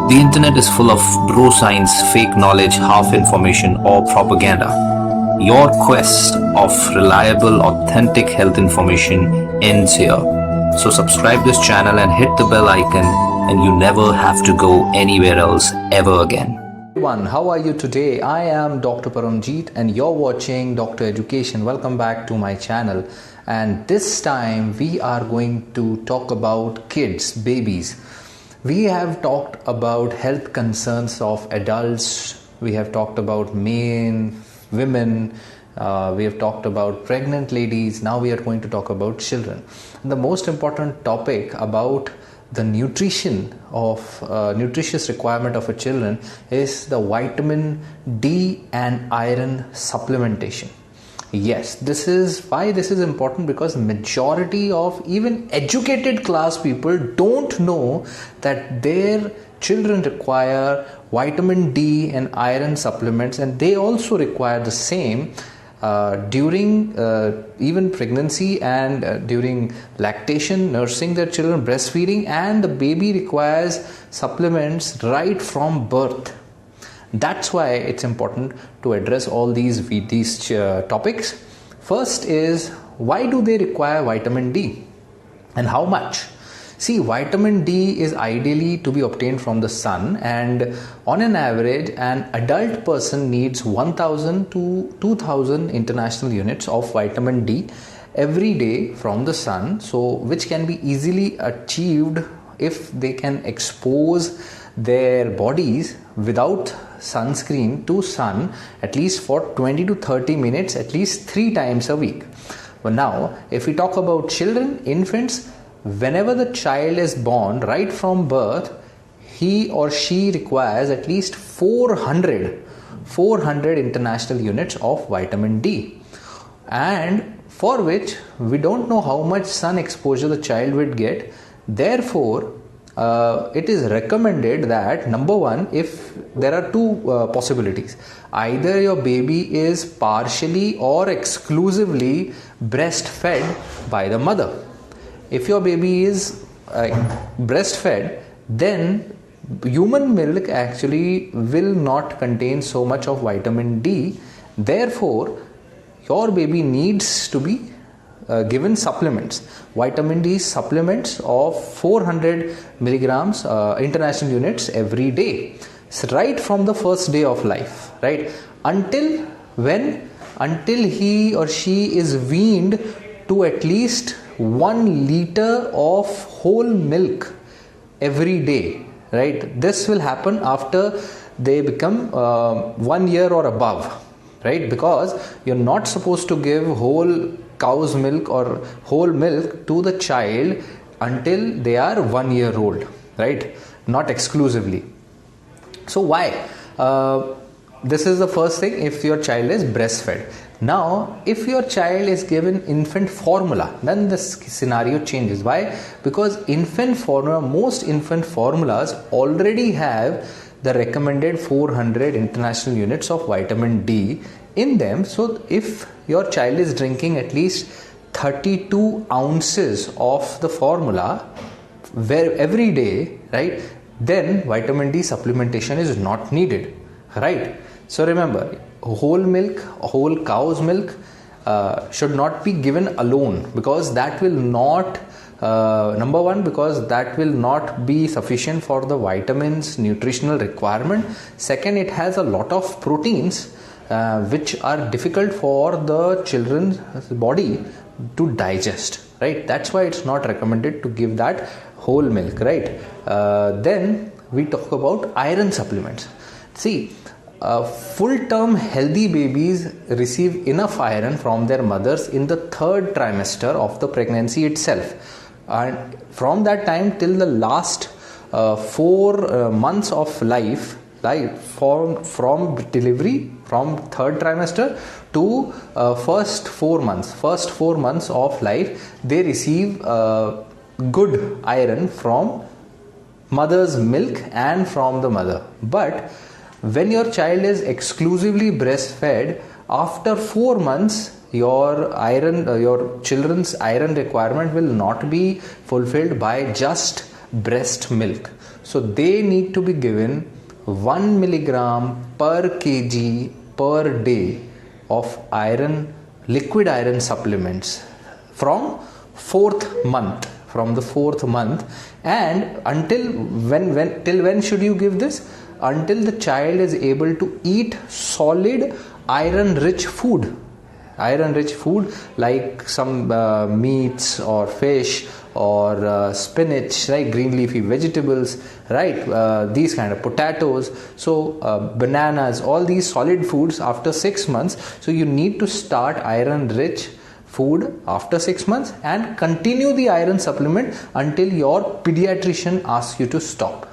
The internet is full of bro science, fake knowledge, half information, or propaganda. Your quest of reliable, authentic health information ends here. So subscribe this channel and hit the bell icon, and you never have to go anywhere else ever again. Everyone, how are you today? I am Dr. Paramjeet and you're watching Dr. Education. Welcome back to my channel. And this time we are going to talk about kids, babies. We have talked about health concerns of adults. We have talked about men, women. We have talked about pregnant ladies. Now we are going to talk about children. And the most important topic about the nutrition of nutritious requirement of a children is the vitamin D and iron supplementation. Yes, this is why this is important, because majority of even educated class people don't know that their children require vitamin D and iron supplements, and they also require the same during even pregnancy and during lactation, nursing their children, breastfeeding, and the baby requires supplements right from birth. That's why it's important to address all these topics. First is, why do they require vitamin D and how much? See, vitamin D is ideally to be obtained from the sun, and on an average, an adult person needs 1000 to 2000 international units of vitamin D every day from the sun, so which can be easily achieved if they can expose their bodies without sunscreen to sun at least for 20 to 30 minutes at least 3 times a week. But now, if we talk about children, infants, whenever the child is born, right from birth, he or she requires at least 400 international units of vitamin D, and for which we don't know how much sun exposure the child would get. Therefore, it is recommended that, number one, if there are two possibilities, either your baby is partially or exclusively breastfed by the mother. If your baby is breastfed, then human milk actually will not contain so much of vitamin D. Therefore, your baby needs to be given supplements, vitamin D supplements of 400 milligrams international units every day, so right from the first day of life, right, until he or she is weaned to at least 1 liter of whole milk every day, right. This will happen after they become 1 year or above, right, because you're not supposed to give whole cow's milk or whole milk to the child until they are 1 year old, right, not exclusively. So why? This is the first thing, if your child is breastfed. Now, if your child is given infant formula, then the scenario changes. Why? Because most infant formulas already have the recommended 400 international units of vitamin D in them. So if your child is drinking at least 32 ounces of the formula every day, right, then vitamin D supplementation is not needed, right. So remember, whole milk, whole cow's milk should not be given alone, because that will not number one, because that will not be sufficient for the vitamins nutritional requirement. Second, it has a lot of proteins which are difficult for the children's body to digest, right. That's why it's not recommended to give that whole milk, right. Then we talk about iron supplements. See, full-term healthy babies receive enough iron from their mothers in the 3rd trimester of the pregnancy itself, and from that time till the last 4 months of life, from delivery, from 3rd trimester to first 4 months of life, they receive good iron from mother's milk and from the mother. But when your child is exclusively breastfed, after 4 months, your children's iron requirement will not be fulfilled by just breast milk. So they need to be given 1 milligram per kg per day of iron, liquid iron supplements from the fourth month. And until when should you give this? Until the child is able to eat solid iron rich food like some meats or fish or spinach, right, green leafy vegetables, right, these kind of potatoes, so bananas, all these solid foods after 6 months. So you need to start iron rich food after 6 months and continue the iron supplement until your pediatrician asks you to stop,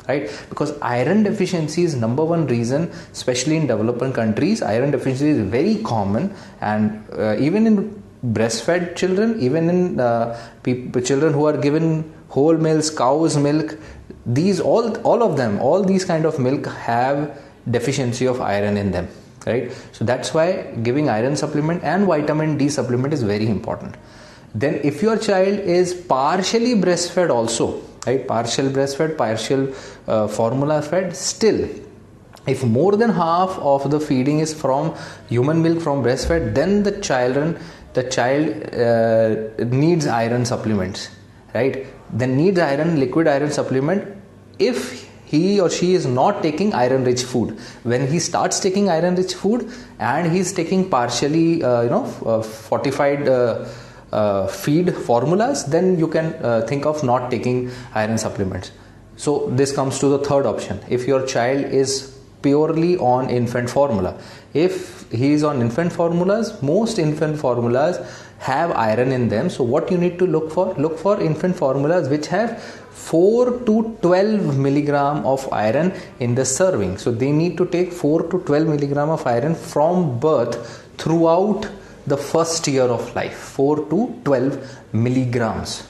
right? Because iron deficiency is number one reason, especially in developing countries. Iron deficiency is very common, and even in breastfed children, even in children who are given whole milks, cow's milk, these all these kind of milk have deficiency of iron in them, right? So that's why giving iron supplement and vitamin D supplement is very important. Then if your child is partially breastfed also, right, partial breastfed, partial formula fed, still if more than half of the feeding is from human milk, from breastfed, then the child needs iron supplements, right? Then needs liquid iron supplement if he or she is not taking iron rich food. When he starts taking iron rich food and he is taking partially fortified feed formulas, then you can think of not taking iron supplements. So this comes to the third option. If your child is purely on infant formula, if he is on infant formulas, most infant formulas have iron in them. So what you need to look for infant formulas which have 4 to 12 milligram of iron in the serving. So they need to take 4 to 12 milligram of iron from birth throughout the first year of life, 4 to 12 milligrams,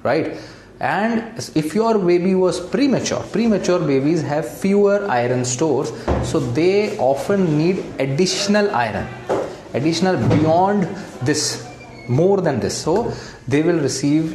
right? And if your baby was premature babies have fewer iron stores, so they often need additional beyond this, more than this. So they will receive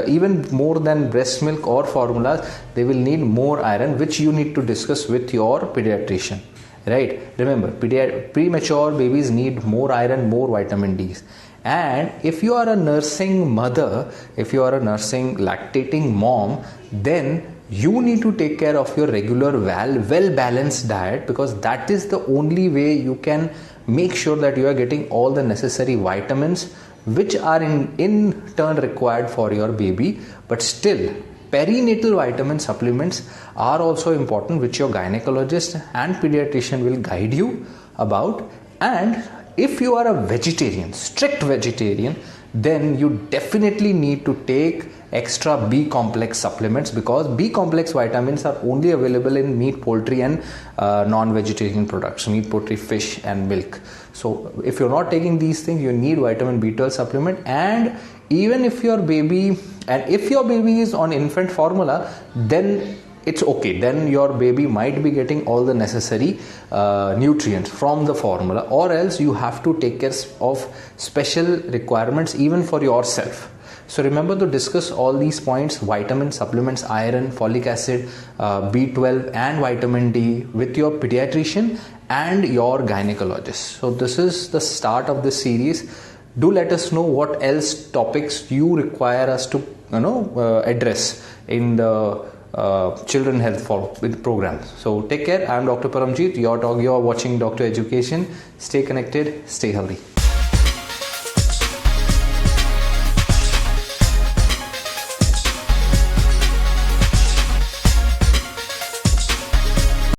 even more than breast milk or formulas, they will need more iron, which you need to discuss with your pediatrician, right? Remember, premature babies need more iron, more vitamin D's. And if you are a nursing mother, if you are a nursing lactating mom, then you need to take care of your regular well balanced diet, because that is the only way you can make sure that you are getting all the necessary vitamins which are in turn required for your baby. But still, perinatal vitamin supplements are also important, which your gynecologist and pediatrician will guide you about. And if you are a vegetarian, strict vegetarian, then you definitely need to take extra B complex supplements, because B complex vitamins are only available in meat, poultry and non-vegetarian products, meat, poultry, fish and milk. So if you're not taking these things, you need vitamin B12 supplement. And even if your baby is on infant formula, then it's okay. Then your baby might be getting all the necessary nutrients from the formula, or else you have to take care of special requirements even for yourself. So remember to discuss all these points: vitamin supplements, iron, folic acid, B12 and vitamin D with your pediatrician and your gynecologist. So this is the start of this series. Do let us know what else topics you require us to address in the children health program. So take care. I am Dr. Paramjeet. You're watching Dr. Education. Stay connected, stay healthy.